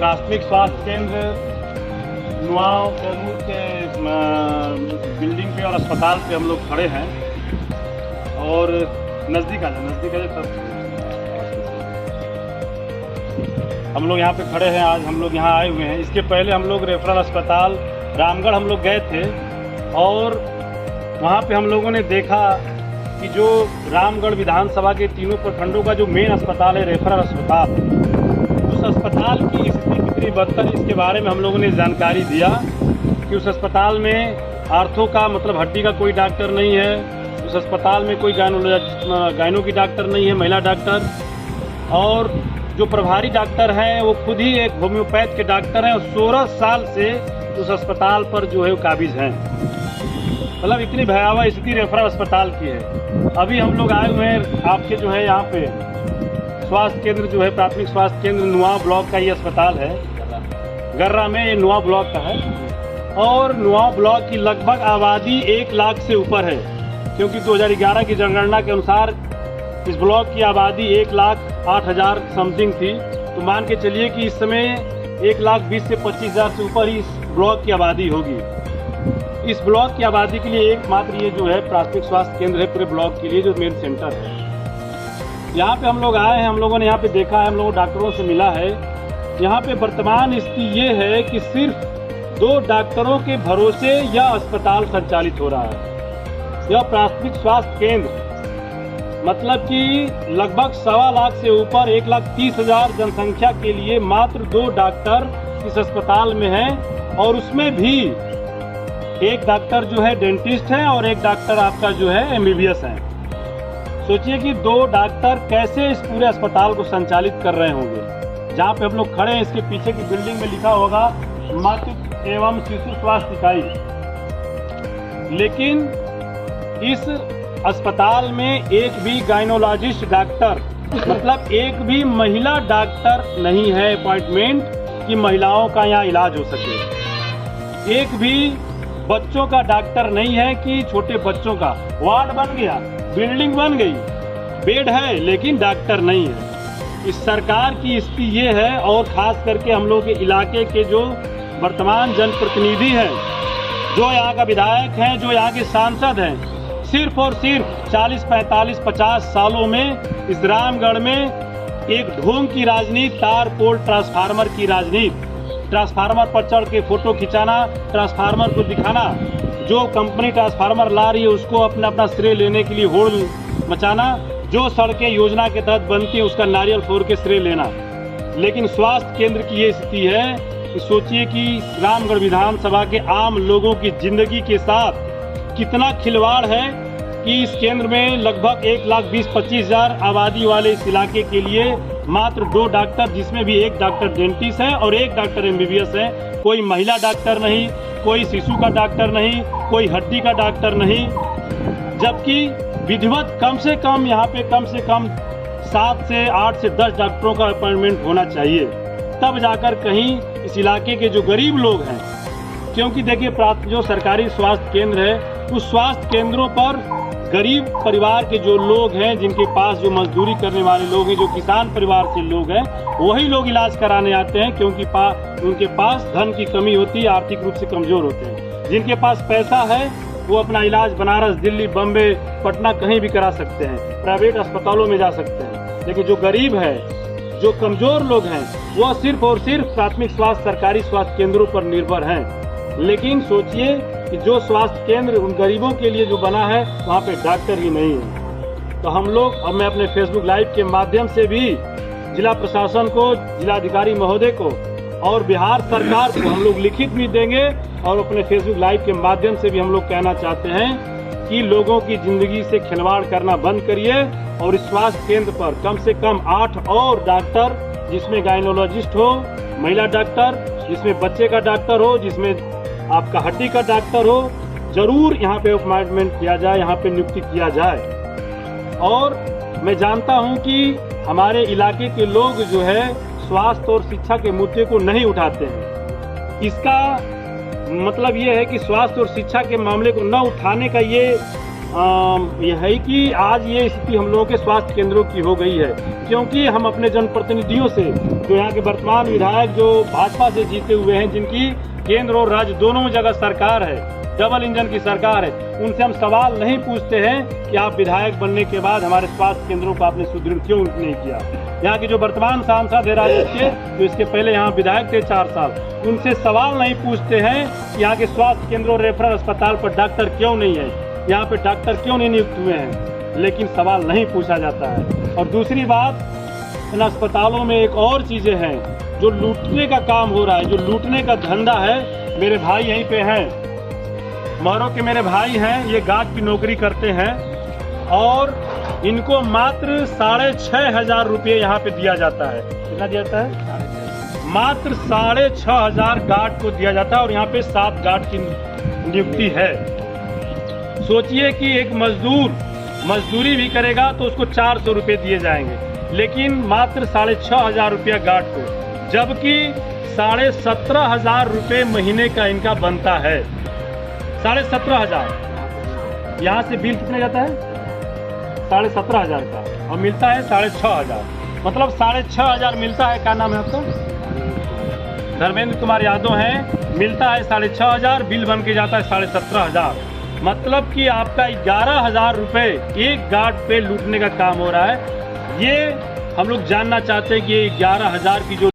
प्राथमिक स्वास्थ्य केंद्र नुआव कैमूर के बिल्डिंग पे और अस्पताल पे हम लोग खड़े हैं और नज़दीक आ जाए सब हम लोग यहाँ पे खड़े हैं। आज हम लोग यहाँ आए हुए हैं। इसके पहले हम लोग रेफरल अस्पताल रामगढ़ हम लोग गए थे और वहाँ पे हम लोगों ने देखा कि जो रामगढ़ विधानसभा के तीनों प्रखंडों का जो मेन अस्पताल है रेफरल अस्पताल, उस अस्पताल की स्थिति कितनी बदतर, इसके बारे में हम लोगों ने जानकारी दिया कि उस अस्पताल में आर्थो का मतलब हड्डी का कोई डॉक्टर नहीं है, उस अस्पताल में कोई गायनो की डॉक्टर नहीं है, महिला डॉक्टर, और जो प्रभारी डॉक्टर हैं वो खुद ही एक होम्योपैथ के डॉक्टर हैं और 16 साल से उस अस्पताल पर जो है वो काबिज हैं। मतलब इतनी भयावह स्थिति रेफरल अस्पताल की है। अभी हम लोग आए हुए हैं आपके जो है यहाँ पे स्वास्थ्य केंद्र जो है प्राथमिक स्वास्थ्य केंद्र नुआव ब्लॉक का ये अस्पताल है, गर्रा में, ये नुआव ब्लॉक का है और नुआव ब्लॉक की लगभग आबादी 1 लाख से ऊपर है, क्योंकि 2011 की जनगणना के अनुसार इस ब्लॉक की आबादी 1,08,000 समथिंग थी। तो मान के चलिए कि इस समय 1,20,000 से 25,000 से ऊपर ही इस ब्लॉक की आबादी होगी। इस ब्लॉक की आबादी के लिए एकमात्र ये जो है प्राथमिक स्वास्थ्य केंद्र है पूरे ब्लॉक के लिए, जो मेन सेंटर है। यहाँ पे हम लोग आए हैं, हम लोगों ने यहाँ पे देखा है, हम लोगों डॉक्टरों से मिला है। यहाँ पे वर्तमान स्थिति ये है कि सिर्फ 2 डॉक्टरों के भरोसे यह अस्पताल संचालित हो रहा है। यह प्राथमिक स्वास्थ्य केंद्र मतलब कि लगभग 1.25 लाख से ऊपर 1,30,000 जनसंख्या के लिए मात्र 2 डॉक्टर इस अस्पताल में हैं और उसमें भी एक डॉक्टर जो है डेंटिस्ट है और एक डॉक्टर आपका जो है MBBS है। सोचिए कि 2 डॉक्टर कैसे इस पूरे अस्पताल को संचालित कर रहे होंगे। जहाँ पे हम लोग खड़े हैं इसके पीछे की बिल्डिंग में लिखा होगा मातृ एवं शिशु स्वास्थ्य इकाई, लेकिन इस अस्पताल में एक भी गायनोलॉजिस्ट डॉक्टर मतलब एक भी महिला डॉक्टर नहीं है अपॉइंटमेंट कि महिलाओं का यहाँ इलाज हो सके। एक भी बच्चों का डॉक्टर नहीं है कि छोटे बच्चों का। वार्ड बन गया, बिल्डिंग बन गई, बेड है, लेकिन डॉक्टर नहीं है। इस सरकार की स्थिति ये है और खास करके हम लोग के इलाके के जो वर्तमान जनप्रतिनिधि हैं, जो यहाँ का विधायक हैं, जो यहाँ के सांसद हैं, सिर्फ और सिर्फ 40, 45, 50 सालों में इस रामगढ़ में एक ढोंग की राजनीति, तार पोल ट्रांसफार्मर की राजनीति, ट्रांसफार्मर पर चढ़ के फोटो खिंचाना, ट्रांसफार्मर को दिखाना, जो कंपनी ट्रांसफार्मर ला रही है उसको अपना श्रेय लेने के लिए होड़ मचाना, जो सड़कें योजना के तहत बनती है उसका नारियल फोड़ के श्रेय लेना। लेकिन स्वास्थ्य केंद्र की ये स्थिति है कि सोचिए कि रामगढ़ विधानसभा के आम लोगों की जिंदगी के साथ कितना खिलवाड़ है कि इस केंद्र में लगभग 1,20,000-25,000 आबादी वाले इस इलाके के लिए मात्र 2 डॉक्टर, जिसमें भी एक डॉक्टर डेंटिस्ट है और एक डॉक्टर MBBS है। कोई महिला डॉक्टर नहीं, कोई शिशु का डॉक्टर नहीं, कोई हड्डी का डॉक्टर नहीं, जबकि विधिवत कम से कम यहाँ पे कम से कम 7 से 8 से 10 डॉक्टरों का अपॉइंटमेंट होना चाहिए, तब जाकर कहीं इस इलाके के जो गरीब लोग हैं, क्योंकि देखिए जो सरकारी स्वास्थ्य केंद्र है उस स्वास्थ्य केंद्रों पर गरीब परिवार के जो लोग हैं, जिनके पास जो मजदूरी करने वाले लोग हैं, जो किसान परिवार से लोग हैं, वही लोग इलाज कराने आते हैं, क्योंकि उनके पास धन की कमी होती है, आर्थिक रूप से कमजोर होते हैं। जिनके पास पैसा है वो अपना इलाज बनारस, दिल्ली, बम्बे, पटना कहीं भी करा सकते हैं, प्राइवेट अस्पतालों में जा सकते हैं। लेकिन जो गरीब है, जो कमजोर लोग हैं, वो सिर्फ और सिर्फ प्राथमिक स्वास्थ्य सरकारी स्वास्थ्य केंद्रों पर निर्भर हैं। लेकिन सोचिए कि जो स्वास्थ्य केंद्र उन गरीबों के लिए जो बना है वहाँ पे डॉक्टर ही नहीं है। तो हम लोग, अब मैं अपने फेसबुक लाइव के माध्यम से भी जिला प्रशासन को, जिलाधिकारी महोदय को और बिहार सरकार को हम लोग लिखित भी देंगे और अपने फेसबुक लाइव के माध्यम से भी हम लोग कहना चाहते हैं कि लोगों की जिंदगी से खिलवाड़ करना बंद करिए और इस स्वास्थ्य केंद्र पर कम से कम 8 और डॉक्टर, जिसमें गायनोलॉजिस्ट हो, महिला डॉक्टर, जिसमें बच्चे का डॉक्टर हो, जिसमें आपका हड्डी का डॉक्टर हो, जरूर यहाँ पे अपॉइंटमेंट किया जाए, यहाँ पे नियुक्ति किया जाए। और मैं जानता हूँ कि हमारे इलाके के लोग जो है स्वास्थ्य और शिक्षा के मुद्दे को नहीं उठाते हैं। इसका मतलब ये है कि स्वास्थ्य और शिक्षा के मामले को न उठाने का ये यह है कि आज ये स्थिति हम लोगों के स्वास्थ्य केंद्रों की हो गई है, क्योंकि हम अपने जनप्रतिनिधियों से, जो यहाँ के वर्तमान विधायक जो भाजपा से जीते हुए हैं, जिनकी केंद्र और राज्य दोनों जगह सरकार है, डबल इंजन की सरकार है, उनसे हम सवाल नहीं पूछते हैं कि आप विधायक बनने के बाद हमारे स्वास्थ्य केंद्रों को आपने सुदृढ़ क्यों नहीं किया। यहाँ के जो वर्तमान सांसद है राजद के, जो इसके पहले यहाँ विधायक थे 4 साल, उनसे सवाल नहीं पूछते हैं कि यहाँ के स्वास्थ्य केंद्रों रेफरल अस्पताल पर डॉक्टर क्यों नहीं है, यहाँ पे डॉक्टर क्यों नहीं नियुक्त हुए हैं, लेकिन सवाल नहीं पूछा जाता है। और दूसरी बात, इन अस्पतालों में एक और चीजें हैं, जो लूटने का काम हो रहा है, जो लूटने का धंधा है। मेरे भाई यहीं पे हैं, महरों के मेरे भाई हैं, ये गार्ड की नौकरी करते हैं और इनको मात्र 6,500 रुपये यहाँ पे दिया जाता है। कितना दिया जाता है? मात्र 6,500 गार्ड को दिया जाता है और यहाँ पे 7 गार्ड की नियुक्ति है। सोचिए कि एक मजदूर मजदूरी भी करेगा तो उसको 400 रुपये दिए जाएंगे, लेकिन मात्र 6,500 रुपया गार्ड को, जबकि 17,500 रुपये महीने का इनका बनता है। 17,500 यहाँ से बिल कितने जाता है? 17,500 का, और मिलता है 6,500, मतलब 6,500 मिलता है। क्या नाम है आपका? धर्मेंद्र कुमार यादव हैं। मिलता है 6,500, बिल बन के जाता है 17,500, मतलब कि आपका 11,000 रुपये एक गार्ड पे लूटने का काम हो रहा है। ये हम लोग जानना चाहते हैं कि 11,000 की जो